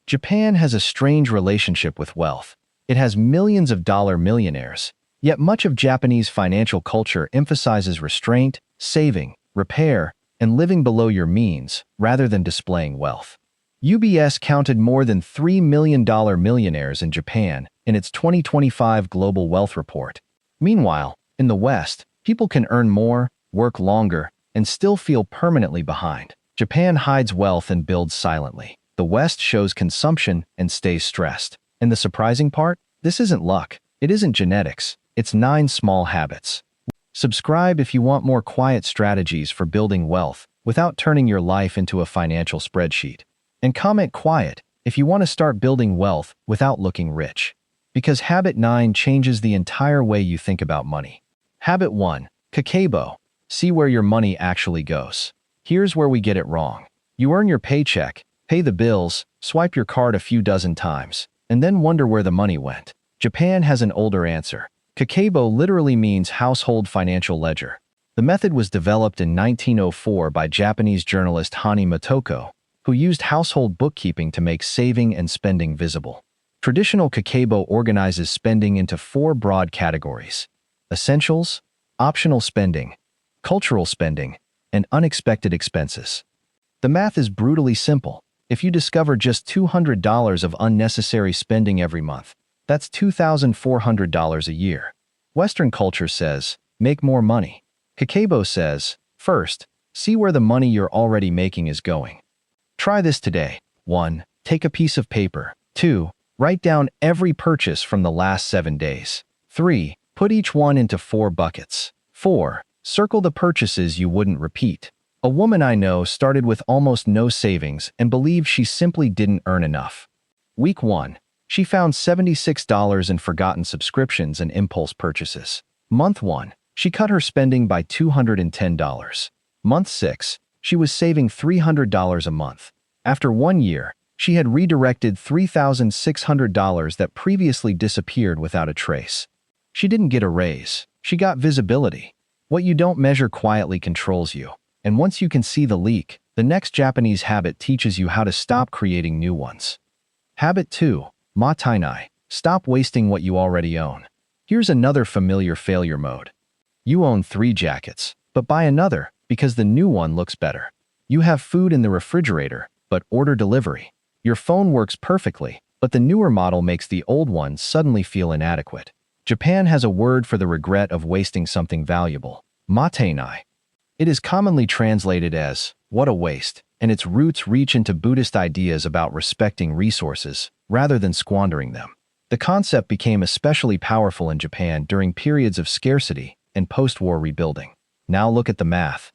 Japan has a strange relationship with wealth. It has millions of dollar millionaires, yet much of Japanese financial culture emphasizes restraint, saving, repair, and living below your means rather than displaying wealth. UBS counted more than $3 million millionaires in Japan in its 2025 Global Wealth Report. Meanwhile, in the West, people can earn more, work longer, and still feel permanently behind. Japan hides wealth and builds silently. The West shows consumption and stays stressed. And the surprising part? This isn't luck. It isn't genetics. It's 9 small habits. Subscribe if you want more quiet strategies for building wealth without turning your life into a financial spreadsheet. And comment quiet if you want to start building wealth without looking rich. Because Habit 9 changes the entire way you think about money. Habit 1. Kakebo. See where your money actually goes. Here's where we get it wrong. You earn your paycheck, pay the bills, swipe your card a few dozen times, and then wonder where the money went. Japan has an older answer. Kakebo literally means household financial ledger. The method was developed in 1904 by Japanese journalist Hani Motoko, who used household bookkeeping to make saving and spending visible. Traditional Kakebo organizes spending into 4 broad categories: essentials, optional spending, cultural spending, and unexpected expenses. The math is brutally simple. If you discover just $200 of unnecessary spending every month, that's $2,400 a year. Western culture says, make more money. Kakebo says, first, see where the money you're already making is going. Try this today. 1. Take a piece of paper. 2. Write down every purchase from the last 7 days. 3. Put each one into 4 buckets. 4. Circle the purchases you wouldn't repeat. A woman I know started with almost no savings and believed she simply didn't earn enough. Week 1. She found $76 in forgotten subscriptions and impulse purchases. Month 1. She cut her spending by $210. Month 6. She was saving $300 a month. After 1 year, she had redirected $3,600 that previously disappeared without a trace. She didn't get a raise. She got visibility. What you don't measure quietly controls you. And once you can see the leak, the next Japanese habit teaches you how to stop creating new ones. Habit 2. Matainai. Stop wasting what you already own. Here's another familiar failure mode. You own 3 jackets, but buy another because the new one looks better. You have food in the refrigerator, but order delivery. Your phone works perfectly, but the newer model makes the old one suddenly feel inadequate. Japan has a word for the regret of wasting something valuable: matainai. It is commonly translated as, what a waste, and its roots reach into Buddhist ideas about respecting resources rather than squandering them. The concept became especially powerful in Japan during periods of scarcity and post-war rebuilding. Now look at the math.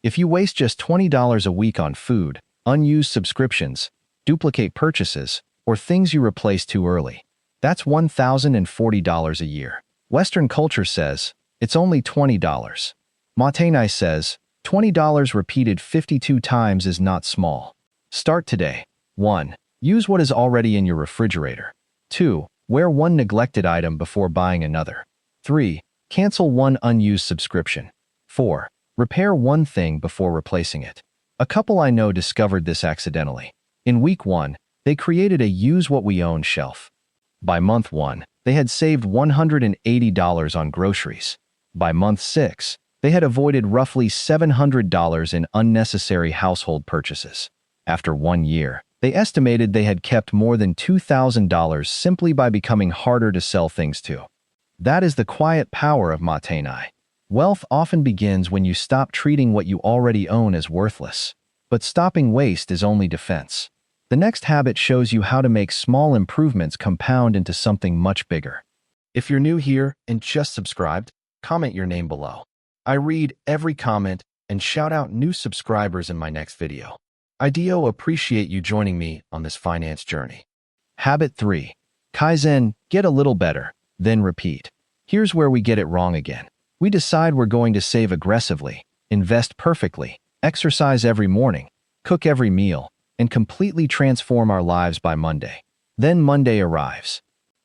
If you waste just $20 a week on food, unused subscriptions, duplicate purchases, or things you replace too early, that's $1,040 a year. Western culture says, it's only $20. Matainai says, $20 repeated 52 times is not small. Start today. 1. Use what is already in your refrigerator. 2. Wear one neglected item before buying another. 3. Cancel one unused subscription. 4. Repair one thing before replacing it. A couple I know discovered this accidentally. In week 1, they created a use what we own shelf. By month 1, they had saved $180 on groceries. By month 6, they had avoided roughly $700 in unnecessary household purchases. After 1 year, they estimated they had kept more than $2,000 simply by becoming harder to sell things to. That is the quiet power of matainai. Wealth often begins when you stop treating what you already own as worthless. But stopping waste is only defense. The next habit shows you how to make small improvements compound into something much bigger. If you're new here and just subscribed, comment your name below. I read every comment and shout out new subscribers in my next video. I do appreciate you joining me on this finance journey. Habit 3. Kaizen, get a little better, then repeat. Here's where we get it wrong again. We decide we're going to save aggressively, invest perfectly, exercise every morning, cook every meal, and completely transform our lives by Monday. Then Monday arrives.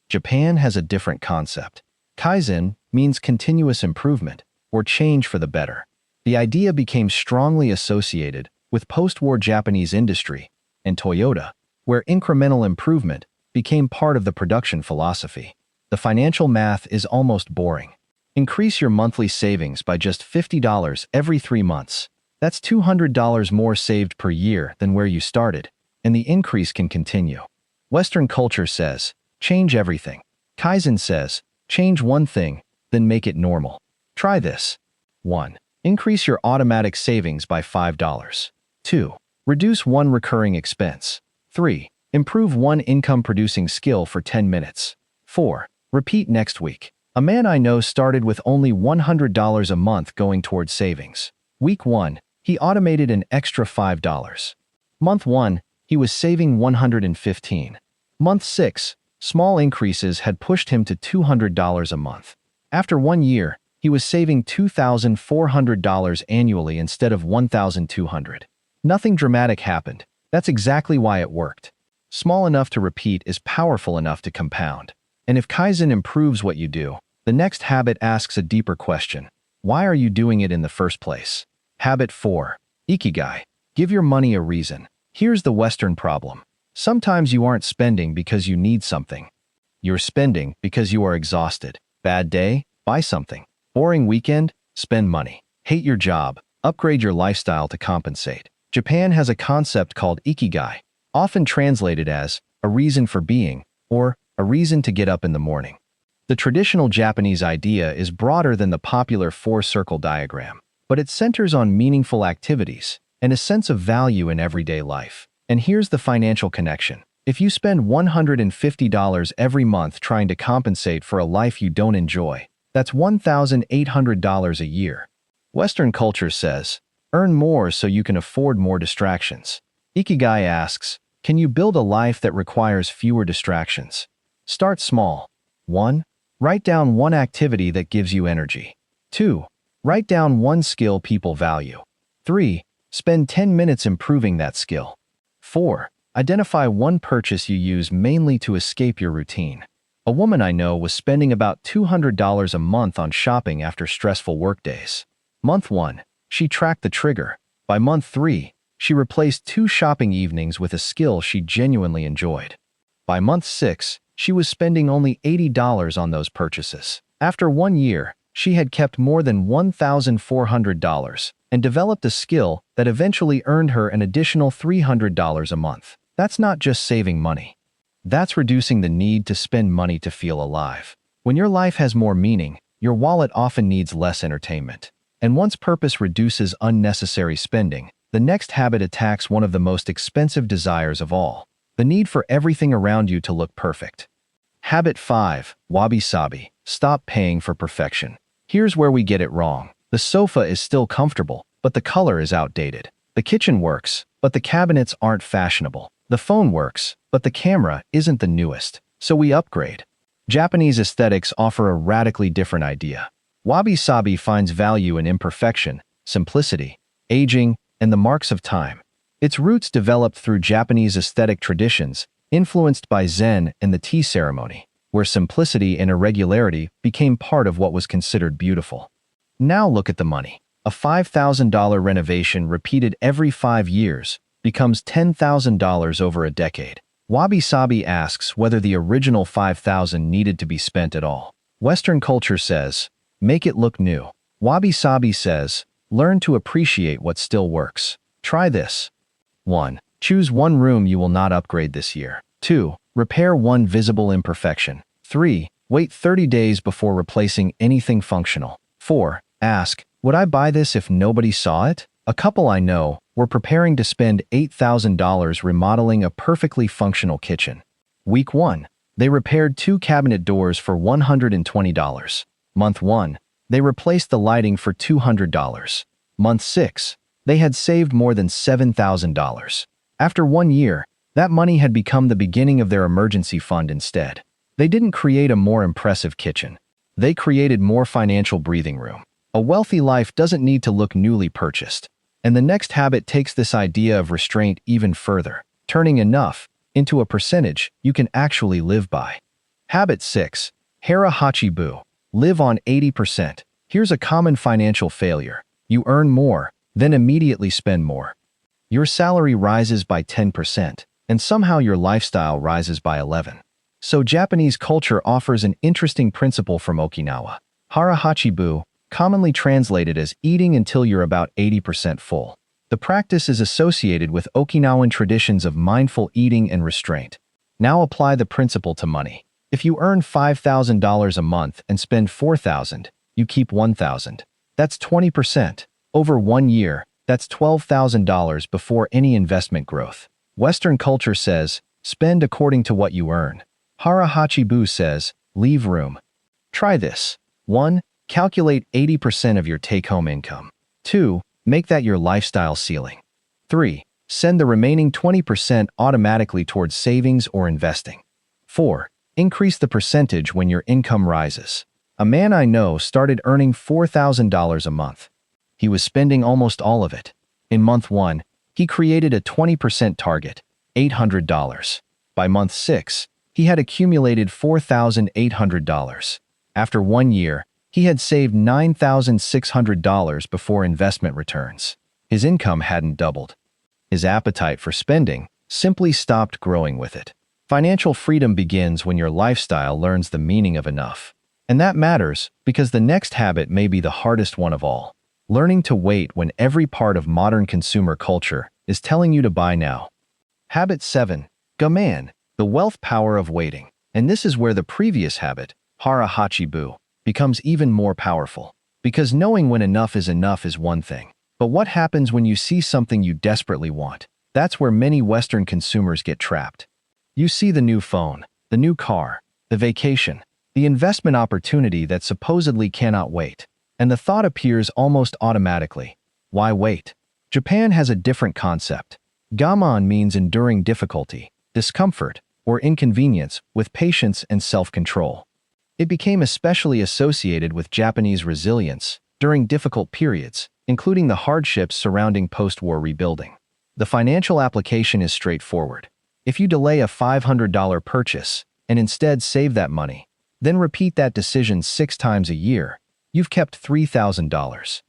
Japan has a different concept. Kaizen means continuous improvement, or change for the better. The idea became strongly associated with post-war Japanese industry and Toyota, where incremental improvement became part of the production philosophy. The financial math is almost boring. Increase your monthly savings by just $50 every 3 months. That's $200 more saved per year than where you started, and the increase can continue. Western culture says, change everything. Kaizen says, change one thing, then make it normal. Try this. 1. Increase your automatic savings by $5. 2. Reduce one recurring expense. 3. Improve one income-producing skill for 10 minutes. 4. Repeat next week. A man I know started with only $100 a month going towards savings. Week 1, he automated an extra $5. Month 1, he was saving $115. Month 6, small increases had pushed him to $200 a month. After 1 year, he was saving $2,400 annually instead of $1,200. Nothing dramatic happened. That's exactly why it worked. Small enough to repeat is powerful enough to compound. And if Kaizen improves what you do, the next habit asks a deeper question. Why are you doing it in the first place? Habit 4. Ikigai. Give your money a reason. Here's the Western problem. Sometimes you aren't spending because you need something. You're spending because you are exhausted. Bad day? Buy something. Boring weekend? Spend money. Hate your job? Upgrade your lifestyle to compensate. Japan has a concept called ikigai, often translated as a reason for being or a reason to get up in the morning. The traditional Japanese idea is broader than the popular four-circle diagram, but it centers on meaningful activities and a sense of value in everyday life. And here's the financial connection. If you spend $150 every month trying to compensate for a life you don't enjoy, that's $1,800 a year. Western culture says, earn more so you can afford more distractions. Ikigai asks, can you build a life that requires fewer distractions? Start small. 1. Write down one activity that gives you energy. 2. Write down one skill people value. 3. Spend 10 minutes improving that skill. 4. Identify one purchase you use mainly to escape your routine. A woman I know was spending about $200 a month on shopping after stressful workdays. Month 1, she tracked the trigger. By month 3, she replaced 2 shopping evenings with a skill she genuinely enjoyed. By month 6, she was spending only $80 on those purchases. After 1 year, she had kept more than $1,400 and developed a skill that eventually earned her an additional $300 a month. That's not just saving money. That's reducing the need to spend money to feel alive. When your life has more meaning, your wallet often needs less entertainment. And once purpose reduces unnecessary spending, the next habit attacks one of the most expensive desires of all, the need for everything around you to look perfect. Habit 5. Wabi-sabi. Stop paying for perfection. Here's where we get it wrong. The sofa is still comfortable, but the color is outdated. The kitchen works, but the cabinets aren't fashionable. The phone works, but the camera isn't the newest. So we upgrade. Japanese aesthetics offer a radically different idea. Wabi-sabi finds value in imperfection, simplicity, aging, and the marks of time. Its roots developed through Japanese aesthetic traditions, influenced by Zen and the tea ceremony, where simplicity and irregularity became part of what was considered beautiful. Now look at the money. A $5,000 renovation repeated every 5 years becomes $10,000 over a decade. Wabi-sabi asks whether the original $5,000 needed to be spent at all. Western culture says, make it look new. Wabi-sabi says, learn to appreciate what still works. Try this. 1. Choose one room you will not upgrade this year. 2. Repair one visible imperfection. 3. Wait 30 days before replacing anything functional. 4. Ask, would I buy this if nobody saw it? A couple I know were preparing to spend $8,000 remodeling a perfectly functional kitchen. Week 1, they repaired 2 cabinet doors for $120. Month 1, they replaced the lighting for $200. Month 6, they had saved more than $7,000. After 1 year, that money had become the beginning of their emergency fund instead. They didn't create a more impressive kitchen. They created more financial breathing room. A wealthy life doesn't need to look newly purchased. And the next habit takes this idea of restraint even further, turning enough into a percentage you can actually live by. Habit 6. Hara Hachibu. Live on 80%. Here's a common financial failure. You earn more, then immediately spend more. Your salary rises by 10%. and somehow your lifestyle rises by 11. So Japanese culture offers an interesting principle from Okinawa. Hara Hachibu, commonly translated as eating until you're about 80% full. The practice is associated with Okinawan traditions of mindful eating and restraint. Now apply the principle to money. If you earn $5,000 a month and spend $4,000, you keep $1,000. That's 20%. Over 1 year, that's $12,000 before any investment growth. Western culture says, spend according to what you earn. Hara Hachibu says, leave room. Try this. 1. Calculate 80% of your take-home income. 2. Make that your lifestyle ceiling. 3. Send the remaining 20% automatically towards savings or investing. 4. Increase the percentage when your income rises. A man I know started earning $4,000 a month. He was spending almost all of it. In month 1, he created a 20% target, $800. By month 6, he had accumulated $4,800. After 1 year, he had saved $9,600 before investment returns. His income hadn't doubled. His appetite for spending simply stopped growing with it. Financial freedom begins when your lifestyle learns the meaning of enough. And that matters because the next habit may be the hardest one of all. Learning to wait when every part of modern consumer culture is telling you to buy now. Habit 7. Gaman, the wealth power of waiting. And this is where the previous habit, Hara Hachibu, becomes even more powerful. Because knowing when enough is one thing. But what happens when you see something you desperately want? That's where many Western consumers get trapped. You see the new phone, the new car, the vacation, the investment opportunity that supposedly cannot wait. And the thought appears almost automatically. Why wait? Japan has a different concept. Gaman means enduring difficulty, discomfort, or inconvenience with patience and self-control. It became especially associated with Japanese resilience during difficult periods, including the hardships surrounding post-war rebuilding. The financial application is straightforward. If you delay a $500 purchase and instead save that money, then repeat that decision 6 times a year, you've kept $3,000.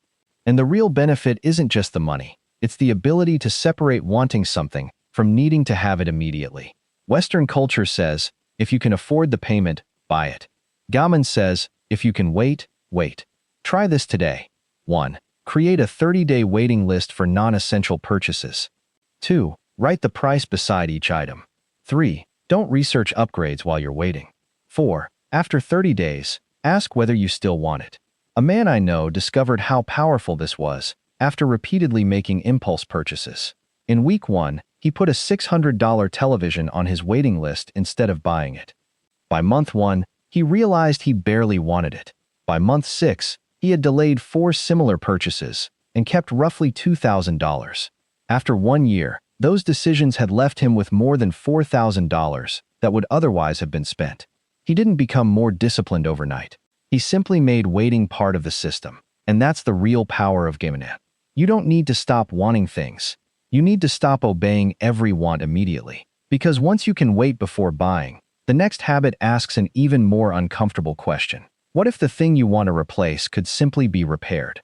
And the real benefit isn't just the money. It's the ability to separate wanting something from needing to have it immediately. Western culture says, if you can afford the payment, buy it. Gaman says, if you can wait, wait. Try this today. 1. Create a 30-day waiting list for non-essential purchases. 2. Write the price beside each item. 3. Don't research upgrades while you're waiting. 4. After 30 days, ask whether you still want it. A man I know discovered how powerful this was after repeatedly making impulse purchases. In week 1, he put a $600 television on his waiting list instead of buying it. By month 1, he realized he barely wanted it. By month 6, he had delayed 4 similar purchases and kept roughly $2,000. After 1 year, those decisions had left him with more than $4,000 that would otherwise have been spent. He didn't become more disciplined overnight. He simply made waiting part of the system. And that's the real power of Gaman. You don't need to stop wanting things. You need to stop obeying every want immediately. Because once you can wait before buying, the next habit asks an even more uncomfortable question. What if the thing you want to replace could simply be repaired?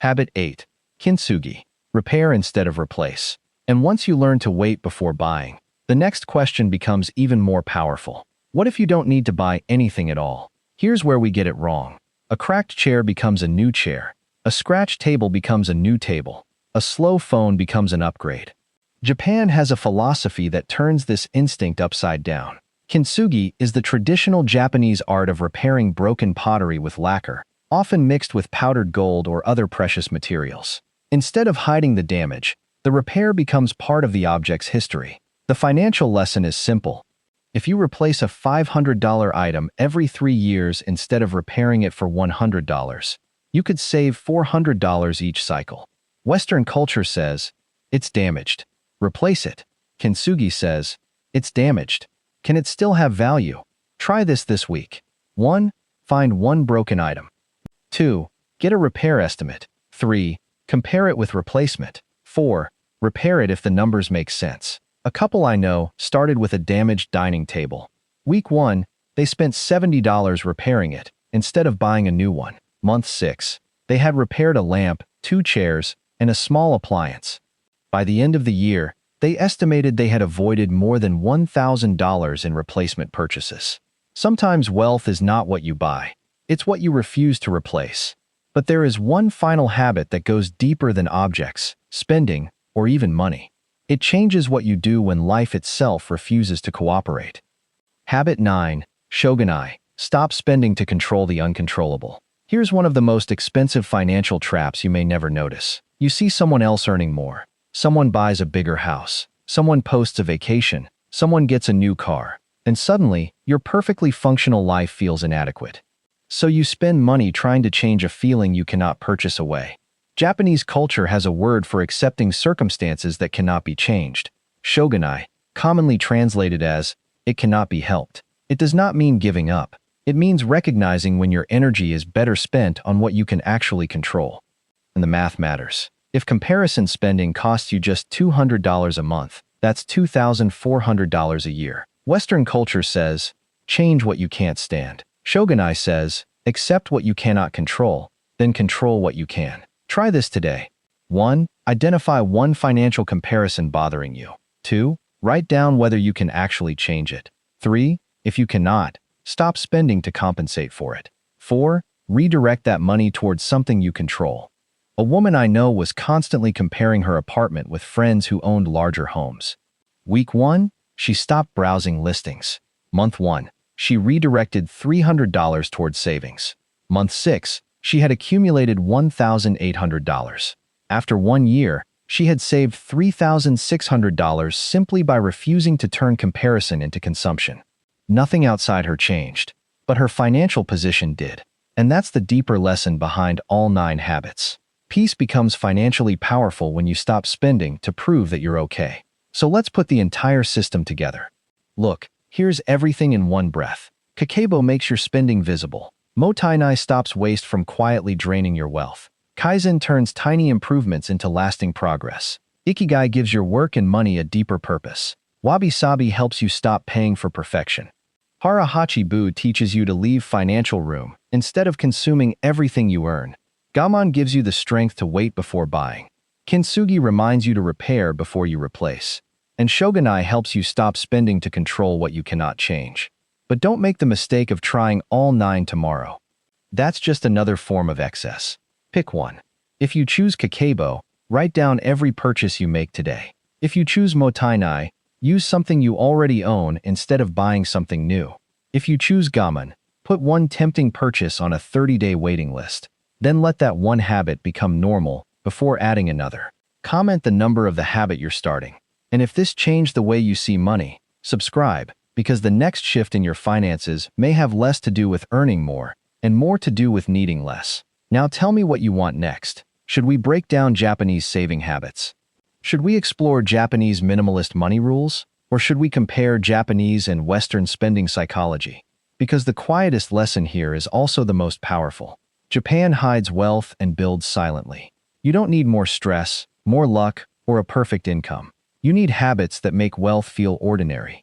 Habit 8. Kintsugi. Repair instead of replace. And once you learn to wait before buying, the next question becomes even more powerful. What if you don't need to buy anything at all? Here's where we get it wrong. A cracked chair becomes a new chair. A scratched table becomes a new table. A slow phone becomes an upgrade. Japan has a philosophy that turns this instinct upside down. Kintsugi is the traditional Japanese art of repairing broken pottery with lacquer, often mixed with powdered gold or other precious materials. Instead of hiding the damage, the repair becomes part of the object's history. The financial lesson is simple. If you replace a $500 item every 3 years instead of repairing it for $100, you could save $400 each cycle. Western culture says, it's damaged. Replace it. Kintsugi says, it's damaged. Can it still have value? Try this week. 1. Find one broken item. 2. Get a repair estimate. 3. Compare it with replacement. 4. Repair it if the numbers make sense. A couple I know started with a damaged dining table. Week 1, they spent $70 repairing it instead of buying a new one. Month 6, they had repaired a lamp, 2 chairs, and a small appliance. By the end of the year, They estimated they had avoided more than $1,000 in replacement purchases. Sometimes wealth is not what you buy. It's what you refuse to replace. But there is one final habit that goes deeper than objects, spending, or even money. It changes what you do when life itself refuses to cooperate. Habit 9. Shogunai. Stop spending to control the uncontrollable. Here's one of the most expensive financial traps you may never notice. You see someone else earning more. Someone buys a bigger house. Someone posts a vacation. Someone gets a new car. And suddenly, your perfectly functional life feels inadequate. So you spend money trying to change a feeling you cannot purchase away. Japanese culture has a word for accepting circumstances that cannot be changed. Shogunai, commonly translated as, it cannot be helped. It does not mean giving up. It means recognizing when your energy is better spent on what you can actually control. And the math matters. If comparison spending costs you just $200 a month, that's $2,400 a year. Western culture says, change what you can't stand. Shogunai says, accept what you cannot control, then control what you can. Try this today. 1. Identify one financial comparison bothering you. 2. Write down whether you can actually change it. 3. If you cannot, stop spending to compensate for it. 4. Redirect that money towards something you control. A woman I know was constantly comparing her apartment with friends who owned larger homes. Week 1, she stopped browsing listings. Month 1, she redirected $300 towards savings. Month 6, she had accumulated $1,800. After 1 year, she had saved $3,600 simply by refusing to turn comparison into consumption. Nothing outside her changed, but her financial position did. And that's the deeper lesson behind all 9 habits. Peace becomes financially powerful when you stop spending to prove that you're okay. So let's put the entire system together. Look, here's everything in one breath. Kakebo makes your spending visible. Motainai stops waste from quietly draining your wealth. Kaizen turns tiny improvements into lasting progress. Ikigai gives your work and money a deeper purpose. Wabi-sabi helps you stop paying for perfection. Hara-hachi-bu teaches you to leave financial room instead of consuming everything you earn. Gaman gives you the strength to wait before buying. Kintsugi reminds you to repair before you replace. And Shogunai helps you stop spending to control what you cannot change. But don't make the mistake of trying all 9 tomorrow. That's just another form of excess. Pick one. If you choose Kakebo, write down every purchase you make today. If you choose Motainai, use something you already own instead of buying something new. If you choose Gaman, put one tempting purchase on a 30-day waiting list. Then let that one habit become normal before adding another. Comment the number of the habit you're starting. And if this changed the way you see money, subscribe, because the next shift in your finances may have less to do with earning more and more to do with needing less. Now tell me what you want next. Should we break down Japanese saving habits? Should we explore Japanese minimalist money rules? Or should we compare Japanese and Western spending psychology? Because the quietest lesson here is also the most powerful. Japan hides wealth and builds silently. You don't need more stress, more luck, or a perfect income. You need habits that make wealth feel ordinary.